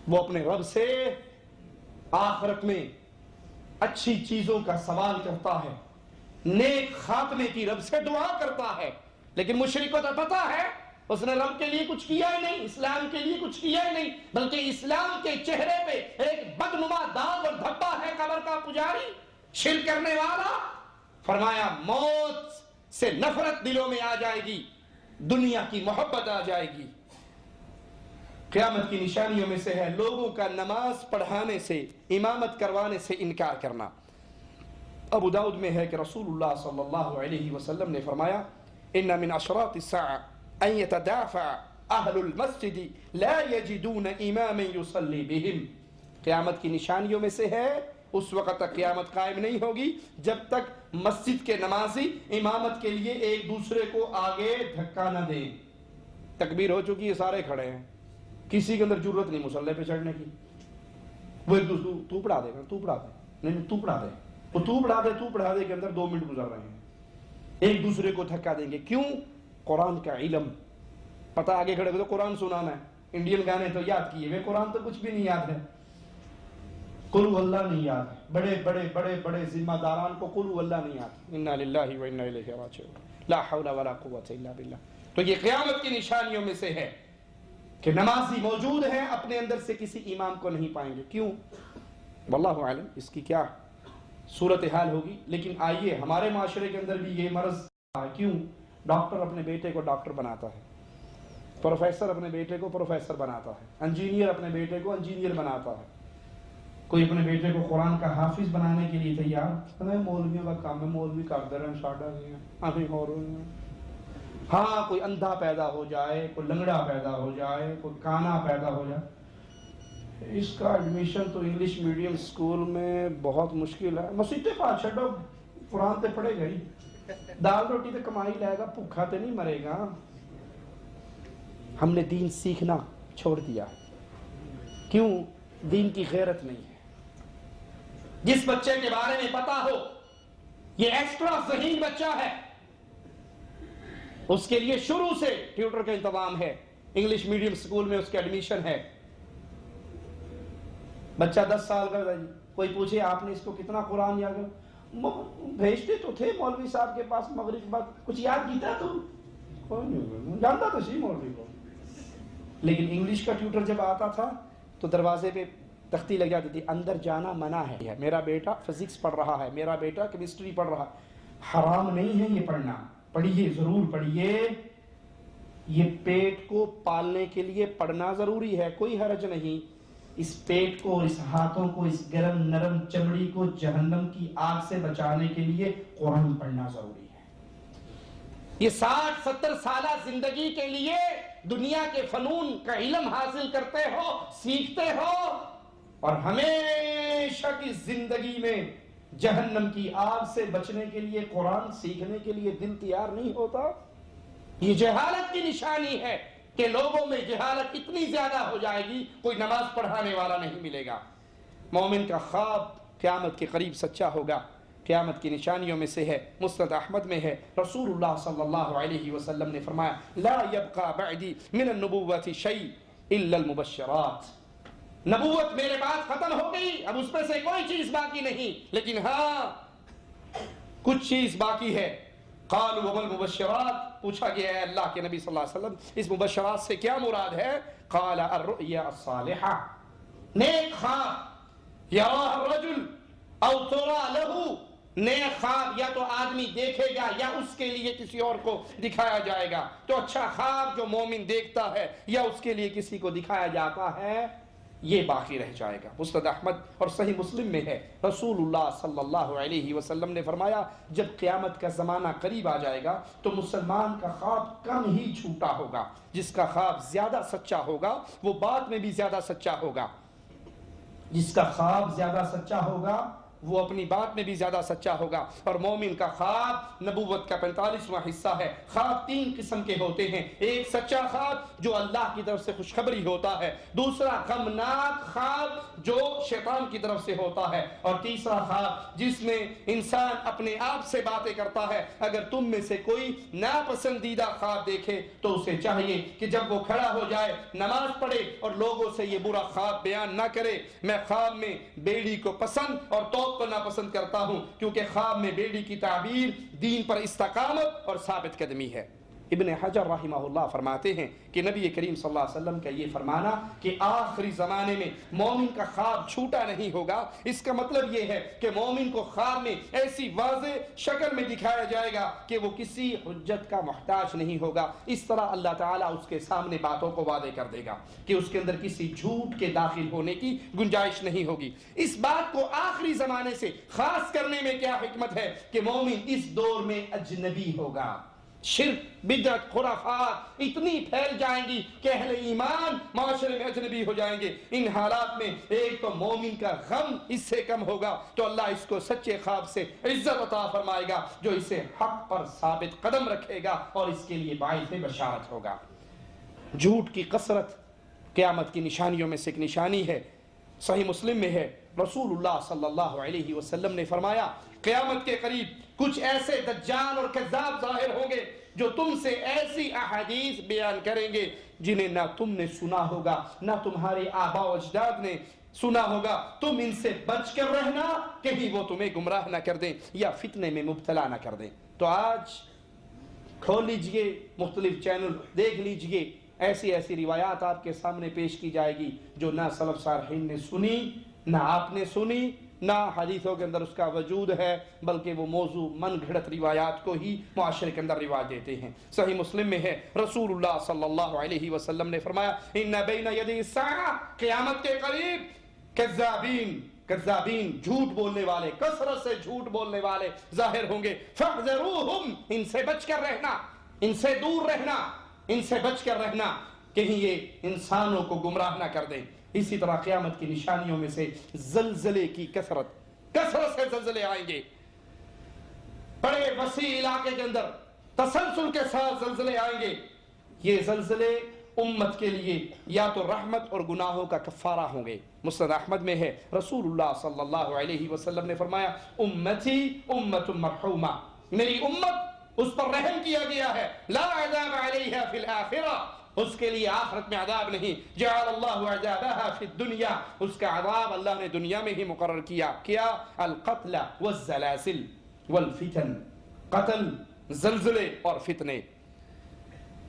وہ اپنے رب سے آخرت میں اچھی چیزوں کا سوال کرتا ہے، نیک خاتمے کی رب سے دعا کرتا ہے، لیکن مشرک کو تو پتا ہے اس نے رب کے لیے کچھ کیا ہی نہیں، اسلام کے لیے کچھ کیا ہی نہیں، بلکہ اسلام کے چہرے پہ ایک بدنما داغ اور دھبا ہے، قبر کا پجاری، شرک کرنے والا۔ فرمایا موت سے نفرت دلوں میں آ جائے گی، دنیا کی محبت آ جائے گی۔ قیامت کی نشانیوں میں سے ہے لوگوں کا نماز پڑھانے سے، امامت کروانے سے انکار کرنا۔ ابو داؤد میں ہے کہ رسول اللہ صلی اللہ علیہ وسلم نے فرمایا ان من اشراط الساعة ان يتدافع اہل المسجد لا يجدون اماما يصلي بهم۔ قیامت کی نشانیوں میں سے ہے اس وقت تک قیامت قائم نہیں ہوگی جب تک مسجد کے نمازی امامت کے لیے ایک دوسرے کو آگے دھکا نہ دیں۔ تکبیر ہو چکی ہے، سارے کھڑے ہیں، کسی کے اندر ضرورت نہیں مصلی پہ چڑھنے کی، وہ ایک دوسرے تو پڑھا دے گا، تو پڑھا دے، نہیں تو پڑھا دے، وہ تو پڑھا دے کے اندر 2 منٹ گزر رہے ہیں، ایک دوسرے کو دھکا دیں گے۔ کیوں؟ قرآن کا علم پتہ، آگے کھڑے کو تو قرآن سنانا ہے، انڈین گانے تو یاد کیے ہوئے، قرآن تو کچھ بھی نہیں یاد ہے، قل هو اللہ نہیں یاد ہے، بڑے بڑے بڑے بڑے ذمہ داران کو قل هو اللہ نہیں یاد۔ انا للہ و انا الیہ راجعون، لا حول ولا قوۃ الا باللہ۔ تو یہ قیامت کی نشانیوں میں سے ہے کہ نمازی موجود ہیں، اپنے اندر سے کسی امام کو نہیں پائیں گے۔ کیوں؟ واللہ عالم اس کی کیا صورتحال ہوگی، لیکن آئیے ہمارے معاشرے کے اندر بھی یہ مرض ہے۔ کیوں؟ ڈاکٹر اپنے بیٹے کو ڈاکٹر بناتا ہے، پروفیسر اپنے بیٹے کو پروفیسر بناتا ہے، انجینئر اپنے بیٹے کو انجینئر بناتا ہے، کوئی اپنے بیٹے کو قرآن کا حافظ بنانے کے لیے تیار۔ مولویوں کا کام ہے، مولوی کر دے رہے ہیں، ساڈا نہیں ہو رہے ہیں۔ ہاں کوئی اندھا پیدا ہو جائے، کوئی لنگڑا پیدا ہو جائے، کوئی کانا پیدا ہو جائے، اس کا ایڈمیشن تو انگلش میڈیم اسکول میں بہت مشکل ہے، مسیطے پاس چھڈو، قرآن تے پڑھے گئی، دال روٹی تے کمائی لائے گا، بھوکھا تے نہیں مرے گا۔ ہم نے دین سیکھنا چھوڑ دیا، کیوں؟ دین کی غیرت نہیں ہے۔ جس بچے کے بارے میں پتا ہو یہ ایکسٹرا ذہین بچہ ہے، اس کے لیے شروع سے ٹیوٹر کا انتظام ہے، انگلش میڈیم اسکول میں اس کے ایڈمیشن ہے۔ بچہ 10 سال کا ہے، کوئی پوچھے آپ نے اس کو کتنا قرآن یاد ہے؟ بھیجتے تو تھے مولوی صاحب کے پاس مغرب کے بعد، کچھ یاد کیتا تو کوئی نہیں جانتا تو سی مولوی کو، لیکن انگلش کا ٹیوٹر جب آتا تھا تو دروازے پہ تختی لگ جاتی تھی، اندر جانا منع ہے، میرا بیٹا فزکس پڑھ رہا ہے، میرا بیٹا کیمسٹری پڑھ رہا ہے۔ حرام نہیں ہے یہ پڑھنا، پڑھیے، ضرور پڑھیے، یہ پیٹ کو پالنے کے لیے پڑھنا ضروری ہے، کوئی حرج نہیں۔ اس پیٹ کو، اس ہاتھوں کو، اس گرم نرم چمڑی کو جہنم کی آگ سے بچانے کے لیے قرآن پڑھنا ضروری ہے۔ یہ 60-70 سالہ زندگی کے لیے دنیا کے فنون کا علم حاصل کرتے ہو، سیکھتے ہو، اور ہمیشہ کی زندگی میں جہنم کی آگ سے بچنے کے لیے قرآن سیکھنے کے لیے دل تیار نہیں ہوتا۔ یہ جہالت کی نشانی ہے کہ لوگوں میں جہالت اتنی زیادہ ہو جائے گی کوئی نماز پڑھانے والا نہیں ملے گا۔ مومن کا خواب قیامت کے قریب سچا ہوگا۔ قیامت کی نشانیوں میں سے ہے، مسند احمد میں ہے، رسول اللہ صلی اللہ علیہ وسلم نے فرمایا لا يبقى بعدی من النبوة شيء الا المبشرات۔ نبوت میرے بعد ختم ہو گئی، اب اس میں سے کوئی چیز باقی نہیں، لیکن ہاں کچھ چیز باقی ہے۔ قالوا وما المبشرات، پوچھا گیا ہے اللہ کے نبی صلی اللہ علیہ وسلم اس مبشرات سے کیا مراد ہے؟ قال الرؤيا الصالحة، نیک خواب، یراہ الرجل او ترى له، نیک خواب یا تو آدمی دیکھے گا یا اس کے لیے کسی اور کو دکھایا جائے گا۔ تو اچھا خواب جو مومن دیکھتا ہے یا اس کے لیے کسی کو دکھایا جاتا ہے یہ باقی رہ جائے گا۔ مسند احمد اور صحیح مسلم میں ہے، رسول اللہ صلی اللہ علیہ وسلم نے فرمایا جب قیامت کا زمانہ قریب آ جائے گا تو مسلمان کا خواب کم ہی جھوٹا ہوگا، جس کا خواب زیادہ سچا ہوگا وہ بعد میں بھی زیادہ سچا ہوگا، جس کا خواب زیادہ سچا ہوگا وہ اپنی بات میں بھی زیادہ سچا ہوگا. اور مومن کا خواب نبوت کا 45واں حصہ ہے. خواب 3 قسم کے ہوتے ہیں. ایک سچا خواب جو اللہ کی طرف سے خوشخبری ہوتا ہے, دوسرا غمناک خواب جو شیطان کی طرف سے ہوتا ہے, اور تیسرا خواب جس میں انسان اپنے آپ سے باتیں کرتا ہے. اگر تم میں سے کوئی ناپسندیدہ خواب دیکھے تو اسے چاہیے کہ جب وہ کھڑا ہو جائے نماز پڑھے اور لوگوں سے یہ برا خواب بیان نہ کرے. میں خواب میں بیڑی کو پسند اور توپ کو ناپسند کرتا ہوں, کیونکہ خواب میں بیڑی کی تعبیر دین پر استقامت اور ثابت قدمی ہے. ابن حجر رحمہ اللہ فرماتے ہیں کہ نبی کریم صلی اللہ علیہ وسلم کا یہ فرمانا کہ آخری زمانے میں مومن کا خواب چھوٹا نہیں ہوگا, اس کا مطلب یہ ہے کہ مومن کو خواب میں ایسی واضح شکل میں دکھایا جائے گا کہ وہ کسی حجت کا محتاج نہیں ہوگا. اس طرح اللہ تعالیٰ اس کے سامنے باتوں کو واضح کر دے گا کہ اس کے اندر کسی جھوٹ کے داخل ہونے کی گنجائش نہیں ہوگی. اس بات کو آخری زمانے سے خاص کرنے میں کیا حکمت ہے کہ مومن اس دور میں اجنبی ہوگا. شرک, بدعت, خرافات اتنی پھیل جائیں گی کہ اہل ایمان معاشرے میں اجنبی ہو جائیں گے. ان حالات میں ایک تو مومن کا غم اس سے کم ہوگا تو اللہ اس کو سچے خواب سے عزت عطا فرمائے گا جو اسے حق پر ثابت قدم رکھے گا اور اس کے لیے باعث بشارت ہوگا. جھوٹ کی کثرت قیامت کی نشانیوں میں سے ایک نشانی ہے. صحیح مسلم میں ہے, رسول اللہ صلی اللہ علیہ وسلم نے فرمایا قیامت کے قریب کچھ ایسے دجال اور کذاب ظاہر ہوں گے جو تم سے ایسی احادیث بیان کریں گے جنہیں نہ تم نے سنا ہوگا نہ تمہارے آباء و اجداد نے سنا ہوگا. تم ان سے بچ کر رہنا کہیں وہ تمہیں گمراہ نہ کر دیں یا فتنے میں مبتلا نہ کر دیں. تو آج کھول لیجئے مختلف چینل, دیکھ لیجئے, ایسی ایسی روایات آپ کے سامنے پیش کی جائے گی جو نہ سلف صالحین نے سنی, نہ آپ نے سنی, نہ حدیثوں کے اندر اس کا وجود ہے, بلکہ وہ موضوع من گھڑت روایات کو ہی معاشرے کے اندر رواج دیتے ہیں. صحیح مسلم میں ہے, رسول اللہ صلی اللہ علیہ وسلم نے فرمایا ان بین یدی الساعہ, قیامت کے قریب کذابین جھوٹ بولنے والے, کثرت سے جھوٹ بولنے والے ظاہر ہوں گے. فاحذروہم, ان سے بچ کر رہنا, ان سے دور رہنا, ان سے بچ کر رہنا, کہیں یہ انسانوں کو گمراہ نہ کر دیں. اسی طرح قیامت کی نشانیوں میں سے زلزلے کی کثرت سے زلزلے آئیں گے. بڑے وسیع علاقے کے اندر تسلسل کے ساتھ زلزلے آئیں گے. یہ زلزلے امت کے لیے یا تو رحمت اور گناہوں کا کفارہ ہوں گے. مسند احمد میں ہے, رسول اللہ صلی اللہ علیہ وسلم نے فرمایا امتی امت مرحومہ, میری امت اس پر رحم کیا گیا ہے, لا عذاب علیہا فی الآخرہ, اس کے لیے آخرت میں عذاب نہیں. جعل اللہ عذابها فی الدنیا, اس کا عذاب اللہ نے دنیا میں ہی مقرر کیا. کیا؟ القتل والزلازل والفتن, قتل, زلزلے اور فتنے.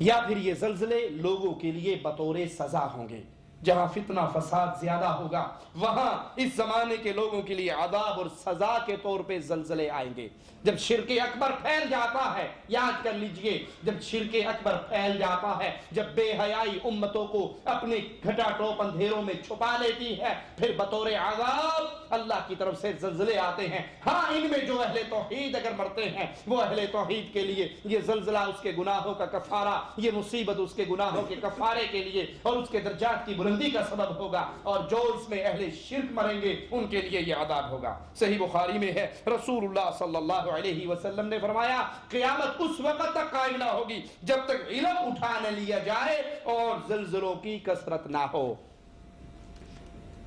یا پھر یہ زلزلے لوگوں کے لیے بطور سزا ہوں گے. جہاں فتنہ فساد زیادہ ہوگا وہاں اس زمانے کے لوگوں کے لیے عذاب اور سزا کے طور پہ زلزلے آئیں گے. جب شرک اکبر پھیل جاتا ہے, یاد کر لیجئے, جب شرک اکبر پھیل جاتا ہے, جب بے حیائی امتوں کو اپنے گھٹا ٹوپ اندھیروں میں چھپا لیتی ہے, پھر بطور عذاب اللہ کی طرف سے زلزلے آتے ہیں. ہاں, ان میں جو اہل توحید اگر مرتے ہیں وہ اہل توحید کے لیے یہ زلزلہ اس کے گناہوں کا کفارہ, یہ مصیبت اس کے گناہوں کے کفارے کے لیے اور اس کے درجات کی بلندی کا سبب ہوگا, اور جو اس میں اہل شرک مریں گے ان کے لیے یہ عذاب ہوگا. صحیح بخاری میں ہے, رسول اللہ صلی اللہ علیہ وسلم نے فرمایا قیامت اس وقت تک قائم نہ ہوگی جب تک علم اٹھا نہ لیا جائے اور زلزلوں کی کثرت نہ ہو.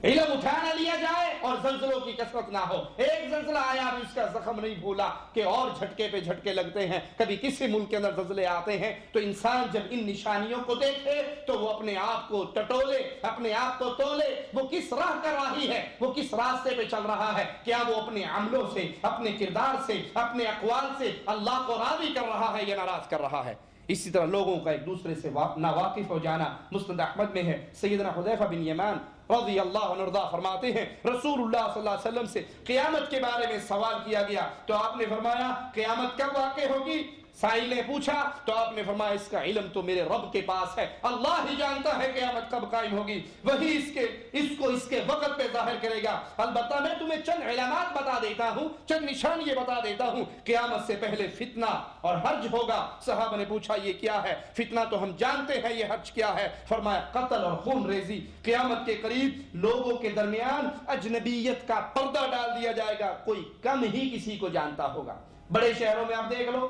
علم اٹھا نہ لیا جائے اور زلزلوں کی کثرت نہ ہو. ایک زلزلہ آیا بھی اس کا زخم نہیں بھولا کہ اور جھٹکے پہ جھٹکے لگتے ہیں. کبھی کسی ملک کے اندر زلزلے آتے ہیں تو انسان جب ان نشانیوں کو دیکھے تو وہ اپنے آپ کو ٹٹولے, اپنے آپ کو تولے, وہ کس راہ کا راہی ہے, وہ کس راستے پہ چل رہا ہے. کیا وہ اپنے عملوں سے, اپنے کردار سے, اپنے اقوال سے اللہ کو راضی کر رہا ہے یا ناراض کر رہا ہے. اسی طرح لوگوں کا ایک دوسرے سے ناواقف ہو جانا. مسند احمد میں ہے, سیدنا حذیفہ بن یمان رضی اللہ عنہ ارضا فرماتے ہیں رسول اللہ صلی اللہ علیہ وسلم سے قیامت کے بارے میں سوال کیا گیا تو آپ نے فرمایا قیامت کب واقع ہوگی؟ سائل نے پوچھا تو آپ نے فرمایا اس کا علم تو میرے رب کے پاس ہے، اللہ ہی جانتا ہے قیامت کب قائم ہوگی، وہی اس کے وقت پہ ظاہر کرے گا۔ البتہ میں تمہیں چند علامات بتا دیتا ہوں، چند نشانیاں بتا دیتا ہوں۔ قیامت سے پہلے فتنہ اور حرج ہوگا۔ صحابہ نے پوچھا یہ کیا ہے؟ فتنہ تو ہم جانتے ہیں، یہ حرج کیا ہے؟ فرمایا قتل اور خون ریزی۔ قیامت کے قریب لوگوں کے درمیان اجنبیت کا پردہ ڈال دیا جائے گا، کوئی کم ہی کسی کو جانتا ہوگا۔ بڑے شہروں میں آپ دیکھ لو،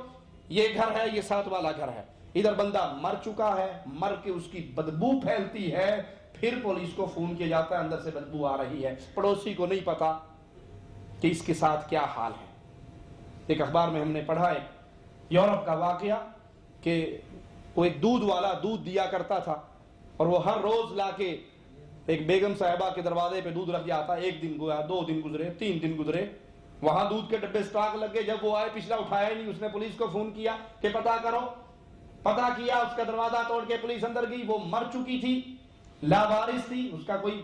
یہ گھر ہے، یہ ساتھ والا گھر ہے، ادھر بندہ مر چکا ہے، مر کے اس کی بدبو پھیلتی ہے، پھر پولیس کو فون کیا جاتا ہے اندر سے بدبو آ رہی ہے، پڑوسی کو نہیں پتا کہ اس کے ساتھ کیا حال ہے۔ ایک اخبار میں ہم نے پڑھا ہے یورپ کا واقعہ کہ وہ ایک دودھ والا دودھ دیا کرتا تھا اور وہ ہر روز لا کے ایک بیگم صاحبہ کے دروازے پہ دودھ رکھ جاتا، ایک دن گیا، 2 دن گزرے، 3 دن گزرے، وہاں دودھ کے ڈبے سٹاک لگ گئے، جب وہ آئے پچھلا اٹھایا نہیں، اس نے پولیس کو فون کیا کہ پتہ کرو، پتہ کیا، اس کا دروازہ توڑ کے پولیس اندر گئی، وہ مر چکی تھی، لاوارث تھی، اس کا کوئی،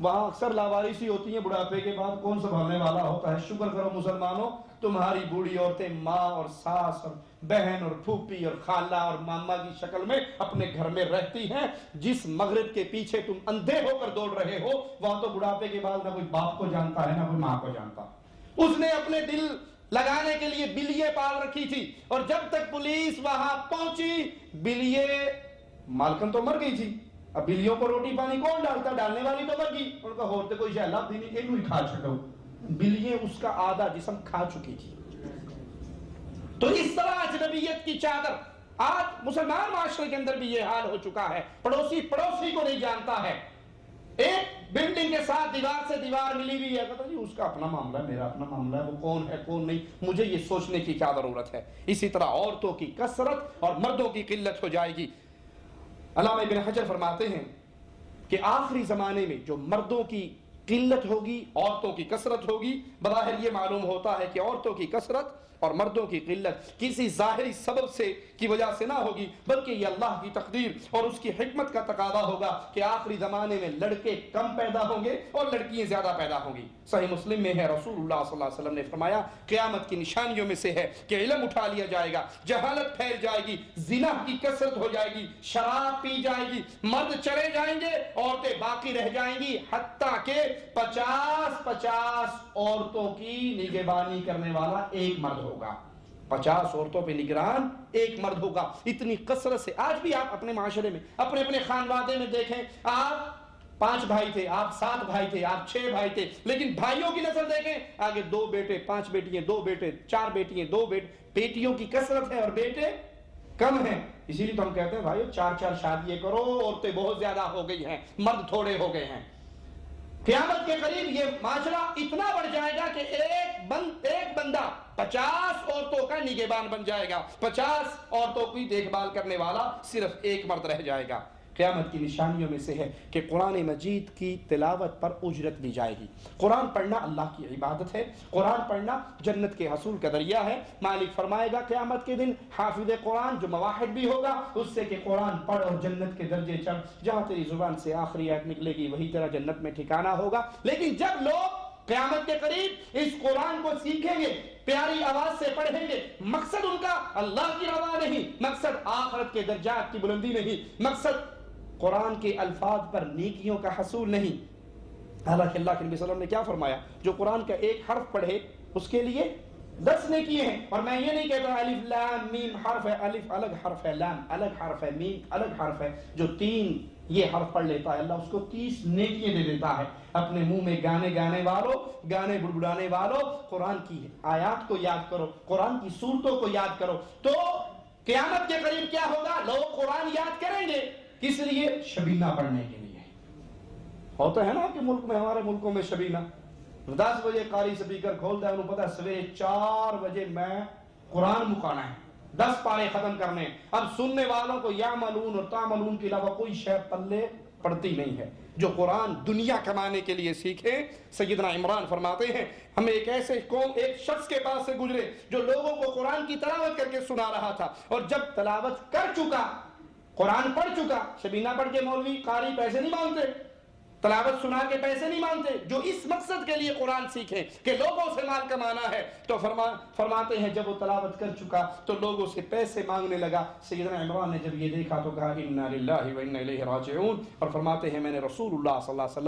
وہاں اکثر لاوارثی ہوتی ہیں بڑھاپے کے بعد، کون سنبھالنے والا ہوتا ہے؟ شکر کرو مسلمانوں، تمہاری بوڑھی عورتیں ماں اور ساس اور بہن اور پھوپھی اور خالہ اور ماما کی شکل میں اپنے گھر میں رہتی ہیں۔ جس مغرب کے پیچھے تم اندھے ہو کر دوڑ رہے ہو، وہاں تو بڑھاپے کے بعد نہ کوئی باپ کو جانتا ہے نہ کوئی ماں کو جانتا۔ اس نے اپنے دل لگانے کے لیے بلیے پال رکھی تھی، اور جب تک پولیس وہاں پہنچی، بلیے مالکن تو مر گئی تھی، اب بلیوں کو روٹی پانی کون ڈالتا؟ ڈالنے والی تو مر گئی، ان کا ہوتے کوئی شہلا دینی اینو ہی کھا چھکو، بلیے اس کا آدھا جسم کھا چکی تھی۔ تو اس طرح اجنبیت کی چادر، آج مسلمان معاشرے کے اندر بھی یہ حال ہو چکا ہے، پڑوسی پڑوسی کو نہیں جانتا ہے، ایک بلڈنگ کے ساتھ دیوار سے دیوار ملی ہوئی ہے، کہتا جی اس کا اپنا معاملہ ہے، میرا اپنا معاملہ ہے، وہ کون ہے کون نہیں مجھے یہ سوچنے کی کیا ضرورت ہے۔ اسی طرح عورتوں کی کثرت اور مردوں کی قلت ہو جائے گی۔ علامہ ابن حجر فرماتے ہیں کہ آخری زمانے میں جو مردوں کی قلت ہوگی، عورتوں کی کثرت ہوگی، بظاہر یہ معلوم ہوتا ہے کہ عورتوں کی کثرت اور مردوں کی قلت کسی ظاہری سبب سے کی وجہ سے نہ ہوگی، بلکہ یہ اللہ کی تقدیر اور اس کی حکمت کا تقاضا ہوگا کہ آخری زمانے میں لڑکے کم پیدا ہوں گے اور لڑکیاں زیادہ پیدا ہوں گی۔ صحیح مسلم میں ہے، رسول اللہ صلی اللہ علیہ وسلم نے فرمایا قیامت کی نشانیوں میں سے ہے کہ علم اٹھا لیا جائے گا، جہالت پھیل جائے گی، زنا کی کثرت ہو جائے گی، شراب پی جائے گی، مرد چلے جائیں گے، عورتیں باقی رہ جائیں گی، حتیٰ کہ 50 عورتوں کی نگہبانی کرنے والا ایک مرد ہوگا، 50 عورتوں پہ نگران ایک مرد ہوگا۔ اتنی کثرت سے آج بھی آپ اپنے معاشرے میں، اپنے اپنے خانوادے میں دیکھیں، آپ 5 بھائی تھے، آپ 7 بھائی تھے، آپ 6 بھائی تھے، لیکن بھائیوں کی نسل دیکھیں، آگے 2 بیٹے 5 بیٹیاں، 2 بیٹے 4 بیٹیاں 2 بیٹے، بیٹیوں کی کثرت ہے اور بیٹے کم ہیں۔ اسی لیے تو ہم کہتے ہیں بھائیو 4 شادیاں کرو، عورتیں بہت زیادہ ہو گئی ہیں، مرد تھوڑے ہو گئے ہیں۔ قیامت کے قریب یہ معاشرہ اتنا بڑھ جائے گا کہ ایک بندہ 50 عورتوں کا نگہبان بن جائے گا، 50 عورتوں کی دیکھ بھال کرنے والا صرف ایک مرد رہ جائے گا۔ قیامت کی نشانیوں میں سے ہے کہ قرآن مجید کی تلاوت پر اجرت دی جائے گی۔ قرآن پڑھنا اللہ کی عبادت ہے، قرآن پڑھنا جنت کے حصول کا ذریعہ ہے۔ مالک فرمائے گا قیامت کے دن حافظ قرآن جو مواحد بھی ہوگا اس سے کہ قرآن پڑھ اور جنت کے درجے چڑھ، جہاں تیری زبان سے آخری آیت نکلے گی وہی تیرا جنت میں ٹھکانہ ہوگا۔ لیکن جب لوگ قیامت کے قریب اس قرآن کو سیکھیں گے، پیاری آواز سے پڑھیں گے، مقصد ان کا اللہ کی رضا نہیں، مقصد آخرت کے درجات کی بلندی نہیں، مقصد قرآن کے الفاظ پر نیکیوں کا حصول نہیں۔ حالانکہ اللہ کے نبی صلی اللہ علیہ وسلم نے کیا فرمایا؟ جو قرآن کا ایک حرف پڑھے اس کے لیے 10 نیکی ہیں۔ اور میں یہ نہیں کہتا الف لام میم حرف ہے، الف الگ حرف ہے، لام الگ حرف ہے، میم الگ حرف ہے، جو 3 یہ حرف پڑھ لیتا ہے اللہ اس کو 30 نیکیاں دے دیتا ہے۔ اپنے منہ میں گانے والوں، گانے بڑبڑانے والوں، قرآن کی آیات کو یاد کرو، قرآن کی سورتوں کو یاد کرو، تو قیامت کے قریب کیا ہوگا؟ لوگ قرآن یاد کریں گے، کس لیے؟ شبینہ پڑھنے کے لیے۔ ہوتا ہے نا کہ ملک میں، ہمارے ملکوں میں شبینہ 10 بجے قاری سپیکر کھولتا ہے، انہوں پتا ہے سویرے 4 بجے میں قرآن مکانا ہے، 10 پارے ختم کرنے۔ اب سننے والوں کو یعملون اور تعملون کے علاوہ کوئی شے پلے پڑتی نہیں ہے۔ جو قرآن دنیا کمانے کے لیے سیکھے، سیدنا عمران فرماتے ہیں ہمیں ایک ایسے ایک شخص کے پاس سے گزرے جو لوگوں کو قرآن کی تلاوت کر کے سنا رہا تھا، اور جب تلاوت کر چکا، قرآن پڑھ چکا، شبینہ پڑھ کے مولوی قاری پیسے نہیں مانگتے، تلاوت سنا کے پیسے نہیں مانگتے، جو اس مقصد کے لیے قرآن سیکھے کہ لوگوں سے مال کمانا ہے، تو فرماتے ہیں جب وہ تلاوت کر چکا تو لوگوں سے پیسے مانگنے لگا۔ سیدنا عمران نے جب یہ دیکھا تو کہا انا للہ و انا الیہ راجعون، اور فرماتے ہیں میں نے رسول اللہ صلی اللہ علیہ وسلم